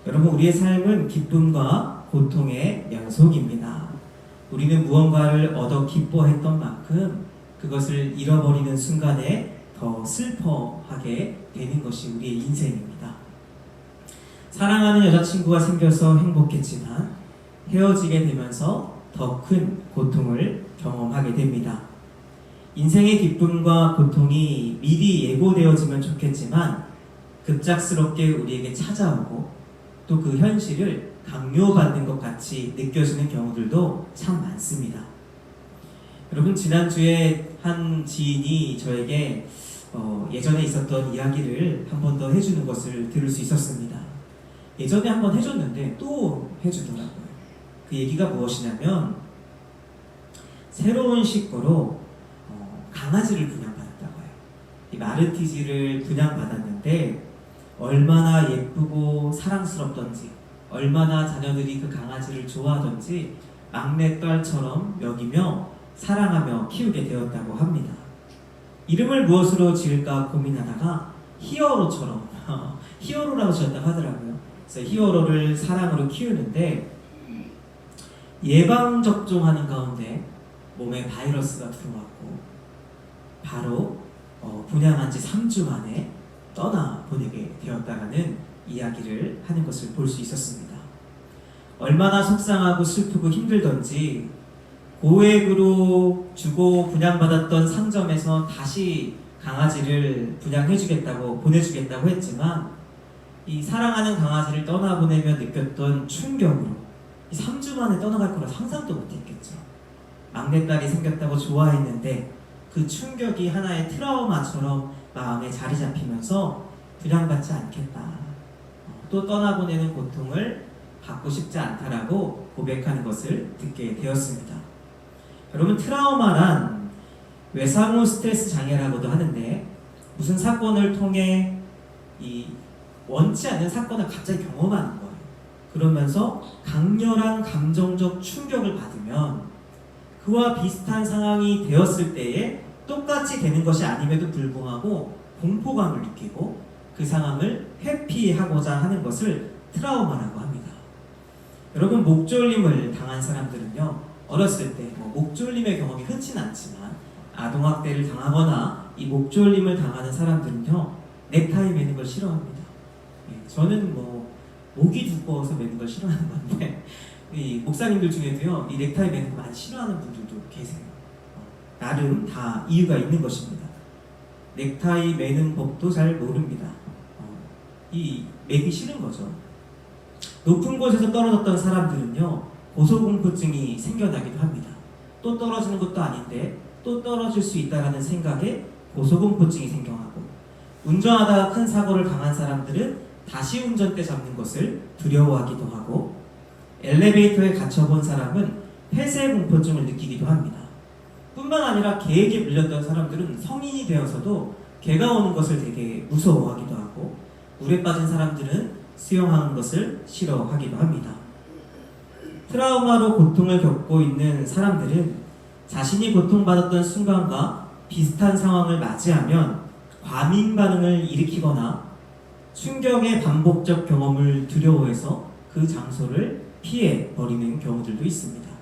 여러분, 우리의 삶은 기쁨과 고통의 연속입니다. 우리는 무언가를 얻어 기뻐했던 만큼 그것을 잃어버리는 순간에 더 슬퍼하게 되는 것이 우리의 인생입니다. 사랑하는 여자친구가 생겨서 행복했지만 헤어지게 되면서 더 큰 고통을 경험하게 됩니다. 인생의 기쁨과 고통이 미리 예고되어지면 좋겠지만 급작스럽게 우리에게 찾아오고 또 그 현실을 강요받는 것 같이 느껴지는 경우들도 참 많습니다. 여러분, 지난주에 한 지인이 저에게 예전에 있었던 이야기를 한 번 더 해주는 것을 들을 수 있었습니다. 예전에 한 번 해줬는데 또 해주더라고요. 그 얘기가 무엇이냐면 새로운 식구로 강아지를 분양받았다고 해요. 이 마르티즈를 분양받았는데 얼마나 예쁘고 사랑스럽던지, 얼마나 자녀들이 그 강아지를 좋아하던지 막내딸처럼 여기며 사랑하며 키우게 되었다고 합니다. 이름을 무엇으로 지을까 고민하다가 히어로처럼 히어로라고 지었다고 하더라고요. 그래서 히어로를 사랑으로 키우는데 예방접종하는 가운데 몸에 바이러스가 들어왔고 바로 분양한 지 3주 만에 떠나보내게 되었다라는 이야기를 하는 것을 볼 수 있었습니다. 얼마나 속상하고 슬프고 힘들던지 고액으로 주고 분양받았던 상점에서 다시 강아지를 분양해주겠다고 보내주겠다고 했지만 이 사랑하는 강아지를 떠나보내며 느꼈던 충격으로 3주 만에 떠나갈 거라 상상도 못했겠죠. 막내딸이 생겼다고 좋아했는데 그 충격이 하나의 트라우마처럼 마음에 자리 잡히면서 분양받지 않겠다, 또 떠나보내는 고통을 받고 싶지 않다라고 고백하는 것을 듣게 되었습니다. 여러분, 트라우마란 외상후 스트레스 장애라고도 하는데 무슨 사건을 통해 이 원치 않는 사건을 갑자기 경험하는 거예요. 그러면서 강렬한 감정적 충격을 받으면 그와 비슷한 상황이 되었을 때에 똑같이 되는 것이 아님에도 불구하고 공포감을 느끼고 그 상황을 회피하고자 하는 것을 트라우마라고 합니다. 여러분, 목졸림을 당한 사람들은요, 어렸을 때 목졸림의 경험이 흔치는 않지만 아동학대를 당하거나 이 목졸림을 당하는 사람들은요, 넥타이 매는 걸 싫어합니다. 저는 목이 두꺼워서 매는 걸 싫어하는 건데 이 목사님들 중에도요, 이 넥타이 매는 거 많이 싫어하는 분들도 계세요. 나름 다 이유가 있는 것입니다. 넥타이 매는 법도 잘 모릅니다. 이 매기 싫은 거죠. 높은 곳에서 떨어졌던 사람들은요, 고소공포증이 생겨나기도 합니다. 또 떨어지는 것도 아닌데 또 떨어질 수 있다는 생각에 고소공포증이 생겨나고, 운전하다가 큰 사고를 당한 사람들은 다시 운전대 잡는 것을 두려워하기도 하고, 엘리베이터에 갇혀본 사람은 폐쇄공포증을 느끼기도 합니다. 뿐만 아니라 개에게 물렸던 사람들은 성인이 되어서도 개가 오는 것을 되게 무서워하기도 하고, 물에 빠진 사람들은 수영하는 것을 싫어하기도 합니다. 트라우마로 고통을 겪고 있는 사람들은 자신이 고통받았던 순간과 비슷한 상황을 맞이하면 과민 반응을 일으키거나 충격의 반복적 경험을 두려워해서 그 장소를 피해 버리는 경우들도 있습니다.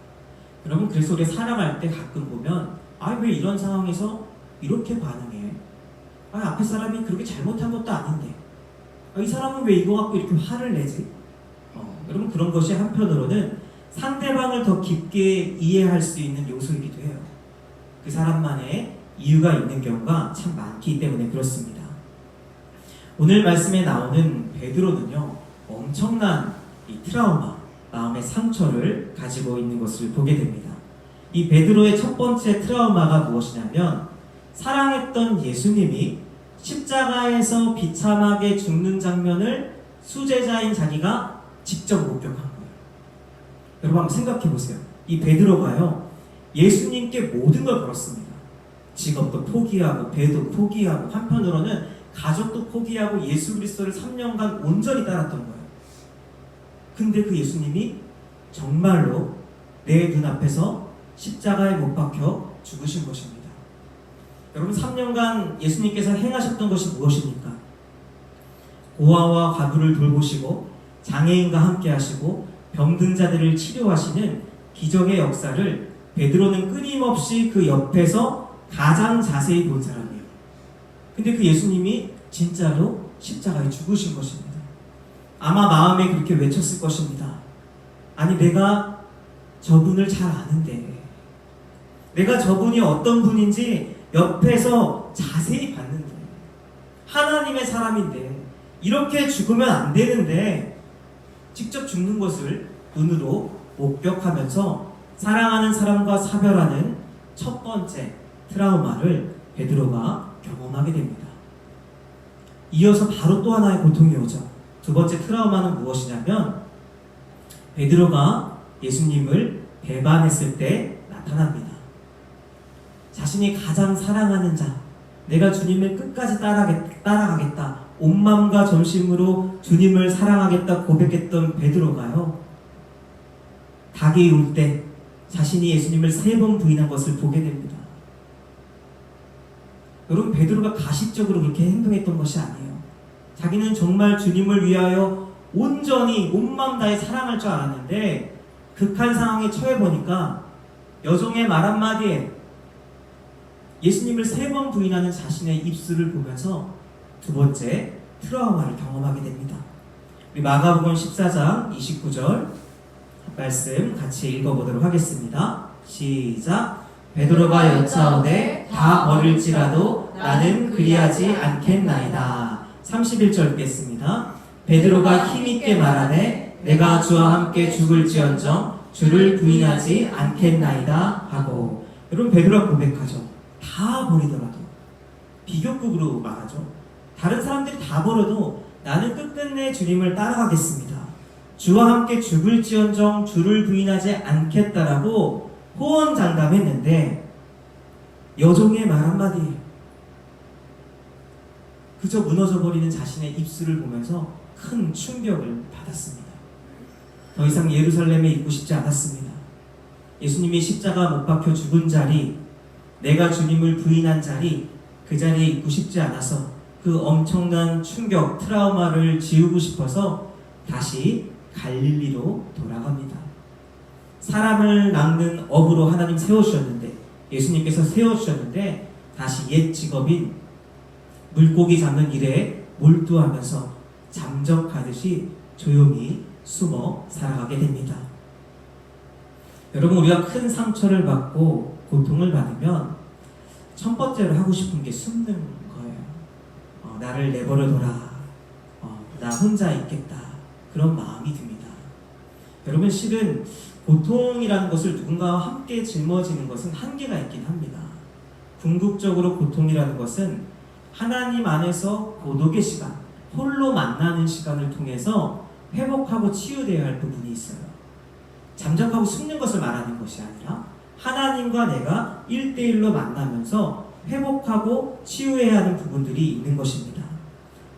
여러분, 그래서 우리 살아갈 때 가끔 보면 왜 이런 상황에서 이렇게 반응해? 앞에 사람이 그렇게 잘못한 것도 아닌데 이 사람은 왜 이거 갖고 이렇게 화를 내지? 여러분, 그런 것이 한편으로는 상대방을 더 깊게 이해할 수 있는 요소이기도 해요. 그 사람만의 이유가 있는 경우가 참 많기 때문에 그렇습니다. 오늘 말씀에 나오는 베드로는요, 엄청난 이 트라우마, 마음의 상처를 가지고 있는 것을 보게 됩니다. 이 베드로의 첫 번째 트라우마가 무엇이냐면 사랑했던 예수님이 십자가에서 비참하게 죽는 장면을 수제자인 자기가 직접 목격한 거예요. 여러분, 한번 생각해 보세요. 이 베드로가요, 예수님께 모든 걸 걸었습니다. 직업도 포기하고 배도 포기하고 한편으로는 가족도 포기하고 예수 그리스도를 3년간 온전히 따랐던 거예요. 근데 그 예수님이 정말로 내 눈앞에서 십자가에 못 박혀 죽으신 것입니다. 여러분, 3년간 예수님께서 행하셨던 것이 무엇입니까? 고아와 과부를 돌보시고 장애인과 함께 하시고 병든 자들을 치료하시는 기적의 역사를 베드로는 끊임없이 그 옆에서 가장 자세히 본 사람이에요. 근데 그 예수님이 진짜로 십자가에 죽으신 것입니다. 아마 마음에 그렇게 외쳤을 것입니다. 아니, 내가 저분을 잘 아는데, 내가 저분이 어떤 분인지 옆에서 자세히 봤는데, 하나님의 사람인데 이렇게 죽으면 안 되는데 직접 죽는 것을 눈으로 목격하면서 사랑하는 사람과 사별하는 첫 번째 트라우마를 베드로가 경험하게 됩니다. 이어서 바로 또 하나의 고통이 오죠. 두 번째 트라우마는 무엇이냐면 베드로가 예수님을 배반했을 때 나타납니다. 자신이 가장 사랑하는 자, 내가 주님을 끝까지 따라가겠다, 온 마음과 전심으로 주님을 사랑하겠다 고백했던 베드로가요, 닭이 울 때 자신이 예수님을 3번 부인한 것을 보게 됩니다. 여러분, 베드로가 가식적으로 그렇게 행동했던 것이 아니에요. 자기는 정말 주님을 위하여 온전히 온 마음 다해 사랑할 줄 알았는데 극한 상황에 처해 보니까 여종의 말 한마디에 예수님을 3번 부인하는 자신의 입술을 보면서 두 번째 트라우마를 경험하게 됩니다. 우리 마가복음 14장 29절 말씀 같이 읽어보도록 하겠습니다. 시작. 베드로가 여짜오되 다 버릴지라도 나는 그리하지 않겠나이다. 31절 읽겠습니다. 베드로가 힘있게 말하되 내가 주와 함께 죽을지언정 주를 부인하지 않겠나이다 하고. 여러분, 베드로가 고백하죠. 다 버리더라도, 비교급으로 말하죠. 다른 사람들이 다 버려도 나는 끝끝내 주님을 따라가겠습니다. 주와 함께 죽을지언정 주를 부인하지 않겠다라고 호언장담했는데 여종의 말 한마디, 그저 무너져버리는 자신의 입술을 보면서 큰 충격을 받았습니다. 더 이상 예루살렘에 있고 싶지 않았습니다. 예수님이 십자가 못 박혀 죽은 자리, 내가 주님을 부인한 자리, 그 자리에 있고 싶지 않아서 그 엄청난 충격, 트라우마를 지우고 싶어서 다시 갈릴리로 돌아갑니다. 사람을 낚는 업으로 하나님 세워주셨는데, 예수님께서 세워주셨는데 다시 옛 직업인 물고기 잡는 일에 몰두하면서 잠적하듯이 조용히 숨어 살아가게 됩니다. 여러분, 우리가 큰 상처를 받고 고통을 받으면 첫 번째로 하고 싶은 게 숨는 거예요. 나를 내버려둬라. 나 혼자 있겠다. 그런 마음이 듭니다. 여러분, 실은 고통이라는 것을 누군가와 함께 짊어지는 것은 한계가 있긴 합니다. 궁극적으로 고통이라는 것은 하나님 안에서 고독의 시간, 홀로 만나는 시간을 통해서 회복하고 치유되어야 할 부분이 있어요. 잠적하고 숨는 것을 말하는 것이 아니라 하나님과 내가 1대1로 만나면서 회복하고 치유해야 하는 부분들이 있는 것입니다.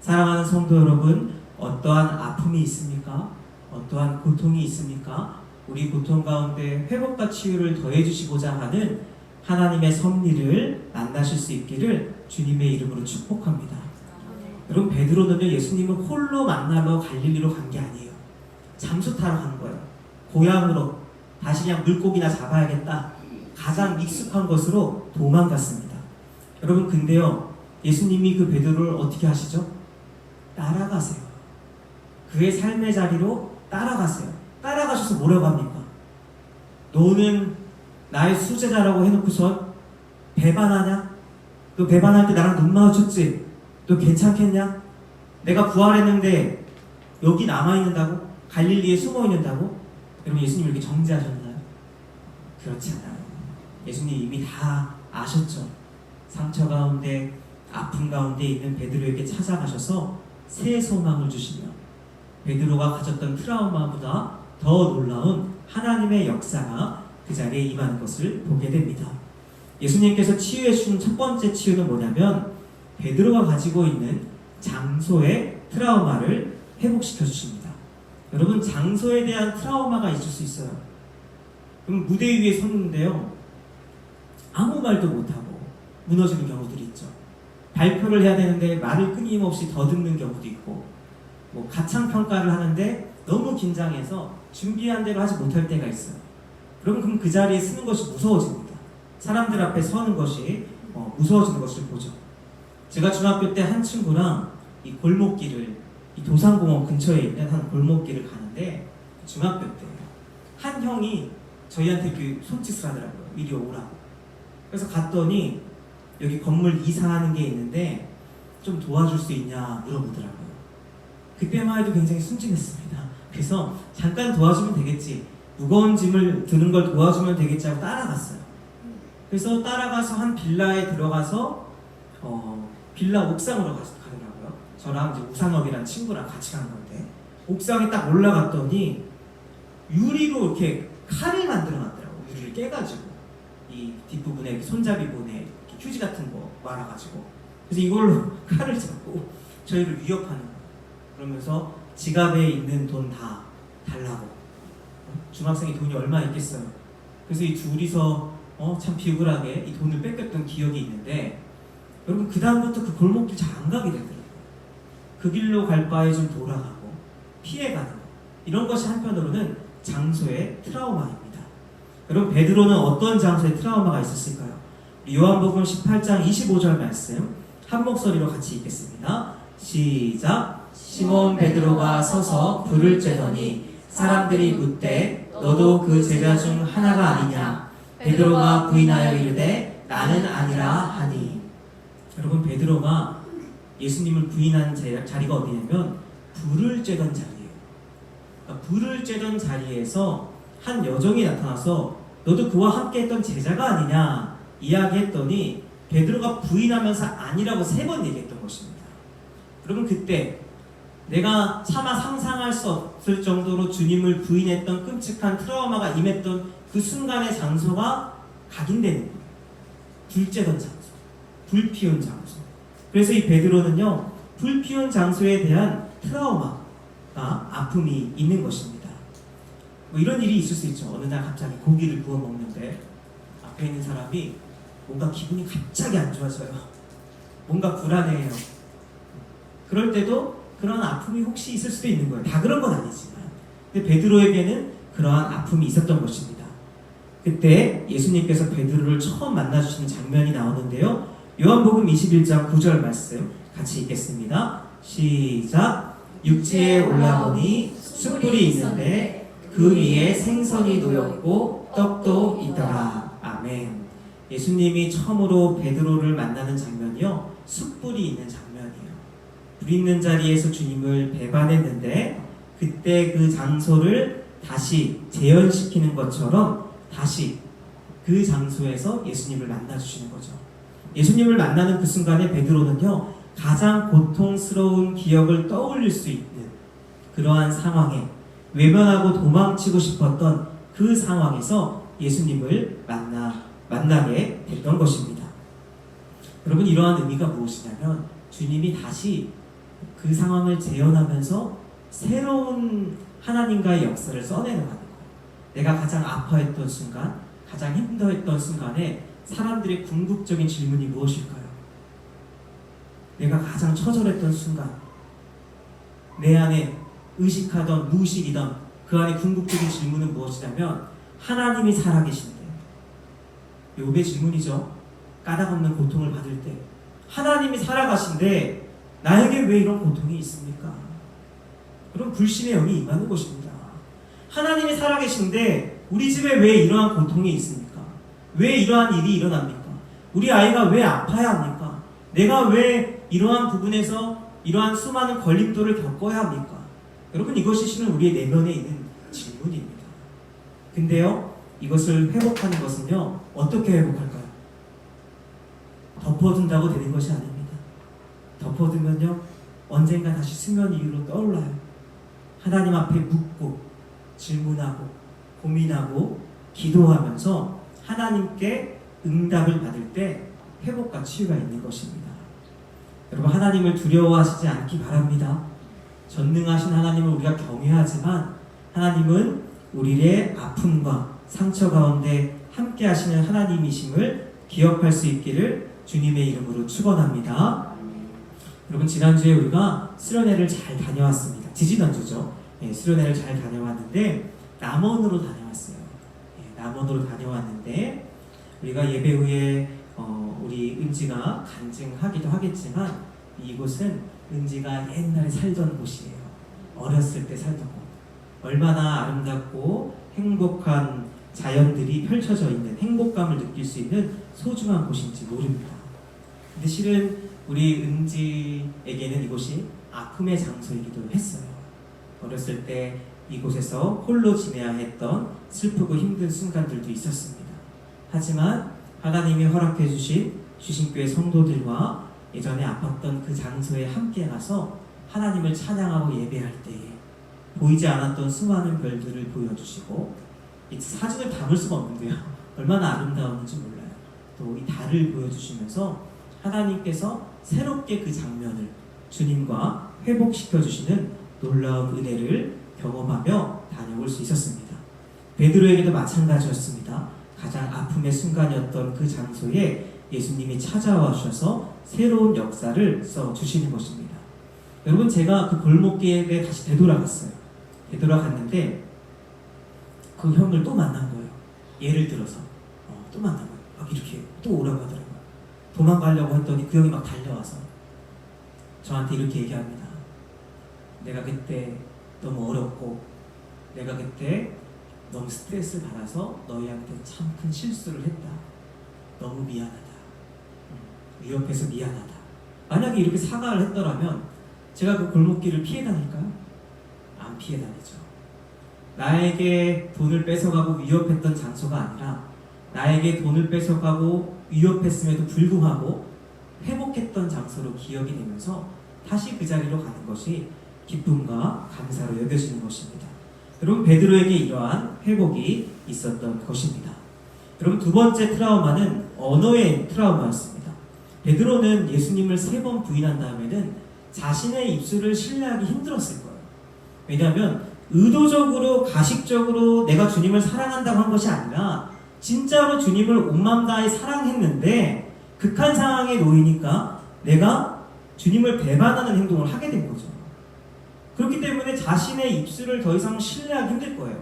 사랑하는 성도 여러분, 어떠한 아픔이 있습니까? 어떠한 고통이 있습니까? 우리 고통 가운데 회복과 치유를 더해주시고자 하는 하나님의 섭리를 만나실 수 있기를 주님의 이름으로 축복합니다. 여러분, 베드로는요, 예수님을 홀로 만나러 갈릴리로 간 게 아니에요. 잠수 타러 간 거예요. 고향으로 다시 그냥 물고기나 잡아야겠다. 가장 익숙한 것으로 도망갔습니다. 여러분, 근데요, 예수님이 그 베드로를 어떻게 하시죠? 따라가세요. 그의 삶의 자리로 따라가세요. 따라가셔서 뭐라고 합니까? 너는 나의 수제자라고 해놓고서 배반하냐? 너 배반할 때 나랑 눈 마주쳤지? 너 괜찮겠냐? 내가 부활했는데 여기 남아있는다고? 갈릴리에 숨어있는다고? 여러분, 예수님 이렇게 정죄하셨나요? 그렇지 않아요. 예수님 이미 다 아셨죠. 상처 가운데, 아픔 가운데 있는 베드로에게 찾아가셔서 새 소망을 주시며 베드로가 가졌던 트라우마보다 더 놀라운 하나님의 역사가 그 자리에 임하는 것을 보게 됩니다. 예수님께서 치유해 주신 첫 번째 치유는 뭐냐면 베드로가 가지고 있는 장소의 트라우마를 회복시켜 주십니다. 여러분, 장소에 대한 트라우마가 있을 수 있어요. 그럼 무대 위에 섰는데요, 아무 말도 못하고 무너지는 경우들이 있죠. 발표를 해야 되는데 말을 끊임없이 더듬는 경우도 있고, 가창평가를 하는데 너무 긴장해서 준비한 대로 하지 못할 때가 있어요. 그럼 그 자리에 쓰는 것이 무서워집니다. 사람들 앞에 서는 것이 무서워지는 것을 보죠. 제가 중학교 때 한 친구랑 이 골목길을, 이 도산공원 근처에 있는 한 골목길을 가는데, 중학교 때 한 형이 저희한테 그 손짓을 하더라고요. 이리 오라고. 그래서 갔더니 여기 건물 이사하는 게 있는데 좀 도와줄 수 있냐 물어보더라고요. 그때만 해도 굉장히 순진했습니다. 그래서 잠깐 도와주면 되겠지, 무거운 짐을 드는 걸 도와주면 되겠지 하고 따라갔어요. 그래서 따라가서 한 빌라에 들어가서 빌라 옥상으로 가더라고요. 저랑 이제 우상업이라는 친구랑 같이 간 건데, 옥상에 딱 올라갔더니 유리로 이렇게 칼을 만들어 놨더라고요. 유리를 깨가지고 이 뒷부분에 손잡이 부분에 휴지 같은 거 말아가지고, 그래서 이걸로 칼을 잡고 저희를 위협하는 거예요. 그러면서 지갑에 있는 돈 다 달라고. 중학생이 돈이 얼마 있겠어요. 그래서 이 둘이서 참 비굴하게 이 돈을 뺏겼던 기억이 있는데, 여러분 그 다음부터 그 골목길 잘 안 가게 되더라고요. 그 길로 갈 바에 좀 돌아가고 피해가는 거, 이런 것이 한편으로는 장소의 트라우마입니다. 여러분 베드로는 어떤 장소에 트라우마가 있었을까요? 요한복음 18장 25절 말씀 한 목소리로 같이 읽겠습니다. 시작. 시몬 베드로가 서서 불을 쬐더니 사람들이 묻되 너도 그 제자 중 하나가 아니냐? 베드로가 부인하여 이르되 나는 아니라 하니. 여러분 베드로가 예수님을 부인한 자리가 어디냐면 불을 쬐던 자리예요. 그러니까 불을 쬐던 자리에서 한 여종이 나타나서 너도 그와 함께 했던 제자가 아니냐 이야기했더니 베드로가 부인하면서 아니라고 3번 얘기했던 것입니다. 여러분 그때 내가 차마 상상할 수 없을 정도로 주님을 부인했던 끔찍한 트라우마가 임했던 그 순간의 장소가 각인되는 거예요. 불 쬐던 장소, 불 피운 장소. 그래서 이 베드로는요, 불 피운 장소에 대한 트라우마가, 아픔이 있는 것입니다. 뭐 이런 일이 있을 수 있죠. 어느 날 갑자기 고기를 구워 먹는데 앞에 있는 사람이 뭔가 기분이 갑자기 안 좋아져요. 뭔가 불안해요. 그럴 때도 그런 아픔이 혹시 있을 수도 있는 거예요. 다 그런 건 아니지만. 근데 베드로에게는 그러한 아픔이 있었던 것입니다. 그때 예수님께서 베드로를 처음 만나주시는 장면이 나오는데요. 요한복음 21장 9절 말씀 같이 읽겠습니다. 시작. 육지에 올라오니 숯불이 있는데 그 위에 생선이 놓였고 떡도 있더라. 아멘. 예수님이 처음으로 베드로를 만나는 장면이요, 숯불이 있는 장면이에요. 불 있는 자리에서 주님을 배반했는데 그때 그 장소를 다시 재현시키는 것처럼 다시 그 장소에서 예수님을 만나주시는 거죠. 예수님을 만나는 그 순간에 베드로는요, 가장 고통스러운 기억을 떠올릴 수 있는 그러한 상황에 외면하고 도망치고 싶었던 그 상황에서 예수님을 만나게 됐던 것입니다. 여러분 이러한 의미가 무엇이냐면 주님이 다시 그 상황을 재현하면서 새로운 하나님과의 역사를 써내려가는 거예요. 내가 가장 아파했던 순간, 가장 힘들었던 순간에 사람들의 궁극적인 질문이 무엇일까요? 내가 가장 처절했던 순간, 내 안에 의식하던 무의식이던 그 안에 궁극적인 질문은 무엇이냐면 하나님이 살아계신데, 욥의 질문이죠. 까닭없는 고통을 받을 때 하나님이 살아가신데 나에게 왜 이런 고통이 있습니까? 그럼 불신의 영이 임하는 것입니다. 하나님이 살아계신데 우리 집에 왜 이러한 고통이 있습니까? 왜 이러한 일이 일어납니까? 우리 아이가 왜 아파야 합니까? 내가 왜 이러한 부분에서 이러한 수많은 걸림돌을 겪어야 합니까? 여러분 이것이 실은 우리의 내면에 있는 질문입니다. 근데요, 이것을 회복하는 것은요, 어떻게 회복할까요? 덮어둔다고 되는 것이 아닙니다. 덮어두면요, 언젠가 다시 수면 위로 떠올라요. 하나님 앞에 묻고 질문하고 고민하고 기도하면서 하나님께 응답을 받을 때 회복과 치유가 있는 것입니다. 여러분 하나님을 두려워하시지 않기 바랍니다. 전능하신 하나님을 우리가 경외하지만 하나님은 우리의 아픔과 상처 가운데 함께 하시는 하나님이심을 기억할 수 있기를 주님의 이름으로 축원합니다. 여러분 지난주에 우리가 수련회를 잘 다녀왔습니다. 지지난주죠. 수련회를 잘 다녀왔는데 남원으로 다녀왔어요. 남원으로 다녀왔는데 우리가 예배 후에 우리 은지가 간증하기도 하겠지만 이곳은 은지가 옛날에 살던 곳이에요. 어렸을 때 살던 곳. 얼마나 아름답고 행복한 자연들이 펼쳐져 있는, 행복감을 느낄 수 있는 소중한 곳인지 모릅니다. 근데 실은 우리 은지에게는 이곳이 아픔의 장소이기도 했어요. 어렸을 때 이곳에서 홀로 지내야 했던 슬프고 힘든 순간들도 있었습니다. 하지만 하나님이 허락해 주신 주신교회 성도들과 예전에 아팠던 그 장소에 함께 가서 하나님을 찬양하고 예배할 때에 보이지 않았던 수많은 별들을 보여주시고, 이 사진을 담을 수가 없는데요. 얼마나 아름다웠는지 몰라요. 또 이 달을 보여주시면서 하나님께서 새롭게 그 장면을 주님과 회복시켜주시는 놀라운 은혜를 경험하며 다녀올 수 있었습니다. 베드로에게도 마찬가지였습니다. 가장 아픔의 순간이었던 그 장소에 예수님이 찾아와 주셔서 새로운 역사를 써주시는 것입니다. 여러분, 제가 그 골목길에 다시 되돌아갔어요. 되돌아갔는데 그 형을 또 만난 거예요. 예를 들어서 또 만난 거예요. 막 이렇게 또 오라고 하더라고요. 도망가려고 했더니 그 형이 막 달려와서 저한테 이렇게 얘기합니다. 내가 그때 너무 어렵고 내가 그때 너무 스트레스를 받아서 너희한테 참 큰 실수를 했다. 너무 미안하다. 위협해서 미안하다. 만약에 이렇게 사과를 했더라면 제가 그 골목길을 피해 다닐까요? 안 피해 다니죠. 나에게 돈을 뺏어가고 위협했던 장소가 아니라 나에게 돈을 뺏어가고 위협했음에도 불구하고 회복했던 장소로 기억이 되면서 다시 그 자리로 가는 것이 기쁨과 감사로 여겨지는 것입니다. 여러분, 베드로에게 이러한 회복이 있었던 것입니다. 여러분, 두 번째 트라우마는 언어의 트라우마였습니다. 베드로는 예수님을 3번 부인한 다음에는 자신의 입술을 신뢰하기 힘들었을 거예요. 왜냐하면 의도적으로 가식적으로 내가 주님을 사랑한다고 한 것이 아니라 진짜로 주님을 온 마음 다해 사랑했는데 극한 상황에 놓이니까 내가 주님을 배반하는 행동을 하게 된 거죠. 그렇기 때문에 자신의 입술을 더 이상 신뢰하기 힘들 거예요.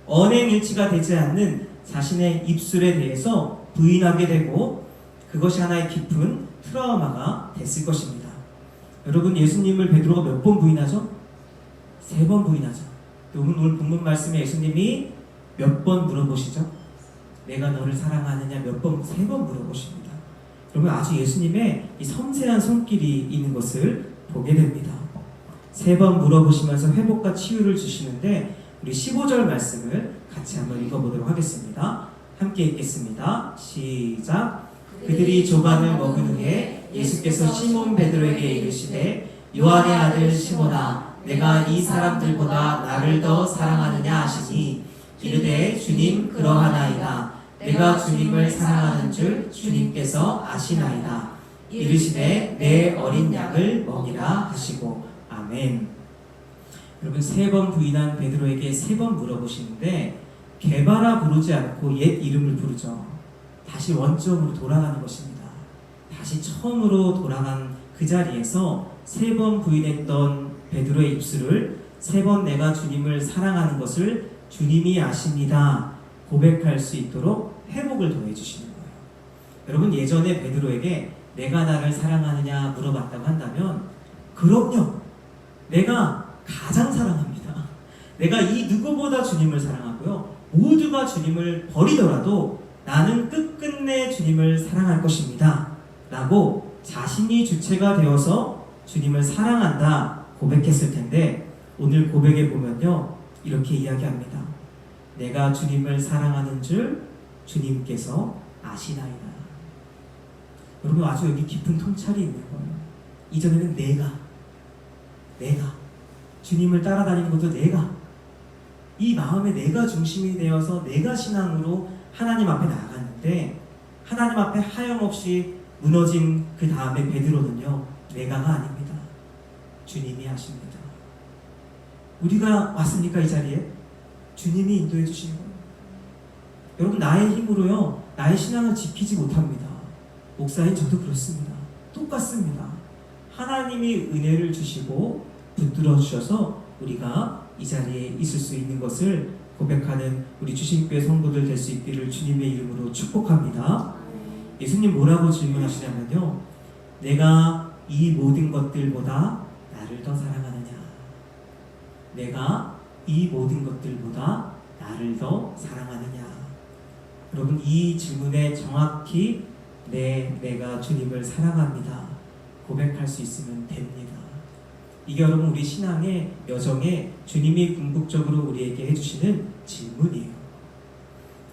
언행일치가 되지 않는 자신의 입술에 대해서 부인하게 되고 그것이 하나의 깊은 트라우마가 됐을 것입니다. 여러분, 예수님을 베드로가 몇 번 부인하죠? 3번 부인하죠. 오늘 본문 말씀에 예수님이 몇 번 물어보시죠? 내가 너를 사랑하느냐 몇 번? 3번 물어보십니다. 여러분, 아주 예수님의 이 섬세한 손길이 있는 것을 보게 됩니다. 3번 물어보시면서 회복과 치유를 주시는데 우리 15절 말씀을 같이 한번 읽어보도록 하겠습니다. 함께 읽겠습니다. 시작. 그들이 조반을 먹은 후에 예수께서 시몬 베드로에게 이르시되 요한의 아들 시몬아, 내가 이 사람들보다 나를 더 사랑하느냐 하시니 이르되 주님 그러하나이다. 내가 주님을 사랑하는 줄 주님께서 아시나이다. 이르시되 내 어린 양을 먹이라 하시고. 아멘. 여러분, 3번 부인한 베드로에게 3번 물어보시는데 개바라 부르지 않고 옛 이름을 부르죠. 다시 원점으로 돌아가는 것입니다. 다시 처음으로 돌아간 그 자리에서 3번 부인했던 베드로의 입술을 3번 내가 주님을 사랑하는 것을 주님이 아십니다 고백할 수 있도록 회복을 더해 주시는 거예요. 여러분, 예전에 베드로에게 내가 나를 사랑하느냐 물어봤다고 한다면 그럼요, 내가 가장 사랑합니다. 내가 이 누구보다 주님을 사랑하고요, 모두가 주님을 버리더라도 나는 끝끝내 주님을 사랑할 것입니다 라고 자신이 주체가 되어서 주님을 사랑한다 고백했을 텐데, 오늘 고백에 보면요 이렇게 이야기합니다. 내가 주님을 사랑하는 줄 주님께서 아시나이다. 여러분, 아주 여기 깊은 통찰이 있는 거예요. 이전에는 내가 주님을 따라다니는 것도 내가, 이 마음에 내가 중심이 되어서 내가 신앙으로 하나님 앞에 나아갔는데 하나님 앞에 하염없이 무너진 그 다음에 베드로는요 내가가 아닙니다. 주님이 하십니다. 우리가 왔습니까? 이 자리에 주님이 인도해 주시는 거예요. 여러분, 나의 힘으로요 나의 신앙을 지키지 못합니다. 목사인 저도 그렇습니다. 똑같습니다. 하나님이 은혜를 주시고 붙들어 주셔서 우리가 이 자리에 있을 수 있는 것을 고백하는 우리 주신교회 성도들 될 수 있기를 주님의 이름으로 축복합니다. 예수님 뭐라고 질문하시냐면요, 내가 이 모든 것들보다 나를 더 사랑하느냐? 내가 이 모든 것들보다 나를 더 사랑하느냐? 여러분, 이 질문에 정확히 내가 주님을 사랑합니다 고백할 수 있으면 됩니다. 이게 여러분 우리 신앙의 여정에 주님이 궁극적으로 우리에게 해주시는 질문이에요.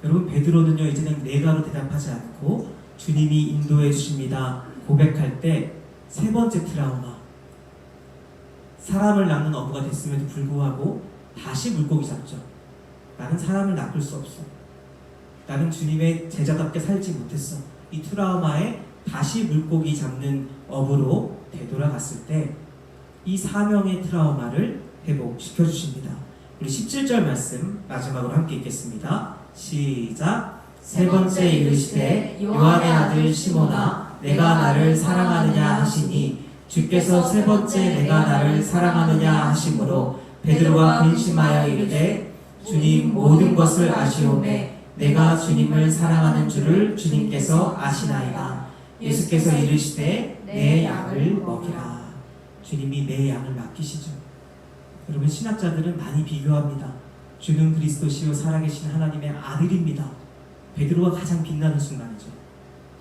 여러분, 베드로는요 이제는 내가로 대답하지 않고 주님이 인도해 주십니다 고백할 때 세 번째 트라우마, 사람을 낚는 어부가 됐음에도 불구하고 다시 물고기 잡죠. 나는 사람을 낚을 수 없어, 나는 주님의 제자답게 살지 못했어. 이 트라우마에 다시 물고기 잡는 어부로 되돌아갔을 때 이 사명의 트라우마를 회복시켜 주십니다. 우리 17절 말씀 마지막으로 함께 읽겠습니다. 시작. 세 번째 이르시되 요한의 아들 시몬아 내가 나를 사랑하느냐 하시니 주께서 세 번째 내가 나를 사랑하느냐 하심으로 베드로가 근심하여 이르되 주님 모든 것을 아시오매 내가 주님을 사랑하는 줄을 주님께서 아시나이다. 예수께서 이르시되 내 양을 먹이라. 주님이 내 양을 맡기시죠. 여러분, 신학자들은 많이 비교합니다. 주는 그리스도시요 살아계신 하나님의 아들입니다. 베드로가 가장 빛나는 순간이죠.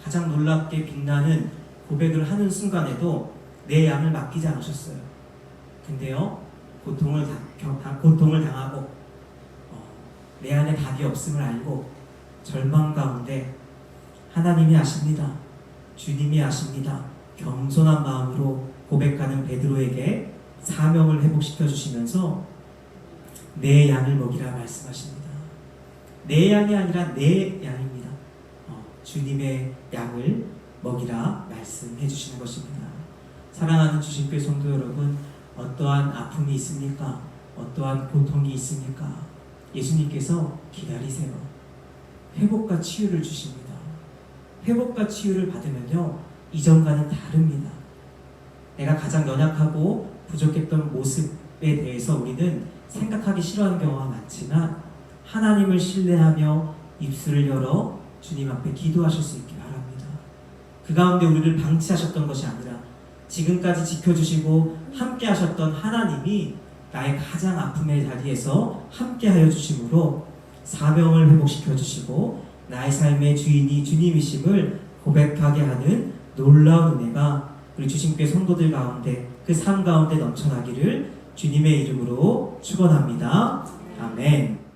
가장 놀랍게 빛나는 고백을 하는 순간에도 내 양을 맡기지 않으셨어요. 근데요, 고통을 당하고 내 안에 답이 없음을 알고 절망 가운데 하나님이 아십니다, 주님이 아십니다 겸손한 마음으로 고백하는 베드로에게 사명을 회복시켜 주시면서 내 양을 먹이라 말씀하십니다. 내 양이 아니라 내 양입니다. 주님의 양을 먹이라 말씀해 주시는 것입니다. 사랑하는 주신교회 성도 여러분, 어떠한 아픔이 있습니까? 어떠한 고통이 있습니까? 예수님께서 기다리세요. 회복과 치유를 주십니다. 회복과 치유를 받으면요 이전과는 다릅니다. 내가 가장 연약하고 부족했던 모습에 대해서 우리는 생각하기 싫어하는 경우가 많지만 하나님을 신뢰하며 입술을 열어 주님 앞에 기도하실 수 있기 바랍니다. 그 가운데 우리를 방치하셨던 것이 아니라 지금까지 지켜주시고 함께 하셨던 하나님이 나의 가장 아픔의 자리에서 함께 하여 주심으로 사명을 회복시켜 주시고 나의 삶의 주인이 주님이심을 고백하게 하는 놀라운 은혜가 우리 주신교회 성도들 가운데 그 삶 가운데 넘쳐나기를 주님의 이름으로 축원합니다. 아멘.